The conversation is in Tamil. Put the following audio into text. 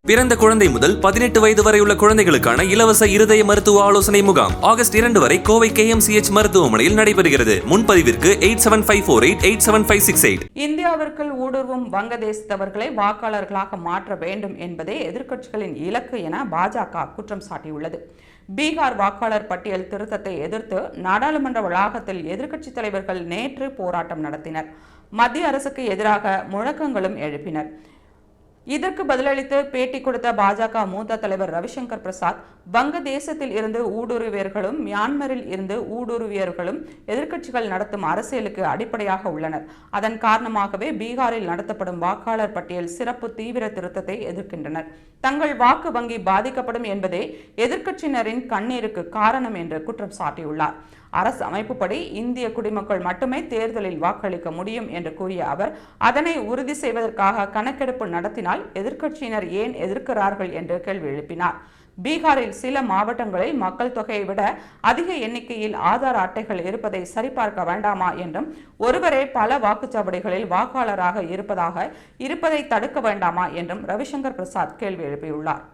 பிறந்த குழந்தை முதல் 18 வயது வரை உள்ள குழந்தைகளுக்கான இலவச இருதய மருத்துவ ஆலோசனை முகாம் ஆகஸ்ட் 2 வரை கோவை KMCH மருத்துவமனையில் நடைபெறுகிறது. முன்பதிவிற்கு 8754887568. இந்தியாவிற்குள் ஊடுருவும் வங்கதேசத்தவர்களை வாக்காளர்களாக மாற்ற வேண்டும் என்பதே எதிர்க்கட்சிகளின் இலக்கு என பாஜக குற்றம் சாட்டியுள்ளது. பீகார் வாக்காளர் பட்டியல் திருத்தத்தை எதிர்த்து நாடாளுமன்ற வளாகத்தில் எதிர்க்கட்சித் தலைவர்கள் நேற்று போராட்டம் நடத்தினர். மத்திய அரசுக்கு எதிராக முழக்கங்களும் எழுப்பினர். இதற்கு பதிலளித்து பேட்டி கொடுத்த பாஜக மூத்த தலைவர் ரவிசங்கர் பிரசாத், வங்கதேசத்தில் இருந்து ஊடுருவியர்களும் மியான்மரில் இருந்து ஊடுருவியர்களும் எதிர்க்கட்சிகள் நடத்தும் அரசியலுக்கு அடிப்படையாக உள்ளனர். அதன் காரணமாகவே பீகாரில் நடத்தப்படும் வாக்காளர் பட்டியல் சிறப்பு தீவிர திருத்தத்தை எதிர்க்கின்றனர். தங்கள் வாக்கு வங்கி பாதிக்கப்படும் என்பதே எதிர்க்கட்சியினரின் கண்ணீருக்கு காரணம் என்று குற்றம் சாட்டியுள்ளார். அரசு அமைப்புப்படி இந்திய குடிமக்கள் மட்டுமே தேர்தலில் வாக்களிக்க முடியும் என்று கூறிய அவர், அதனை உறுதி செய்வதற்காக கணக்கெடுப்பு நடத்தினால் எதிர்க்கட்சியினர் ஏன் எதிர்க்கிறார்கள் என்று கேள்வி எழுப்பினார். பீகாரில் சில மாவட்டங்களில் மக்கள் தொகையை விட அதிக எண்ணிக்கையில் ஆதார அட்டைகள் இருப்பதை சரிபார்க்க வேண்டாமா என்றும், ஒருவரே பல வாக்குச்சாவடிகளில் வாக்காளராக இருப்பதை தடுக்க வேண்டாமா என்றும் ரவிசங்கர் பிரசாத் கேள்வி எழுப்பியுள்ளார்.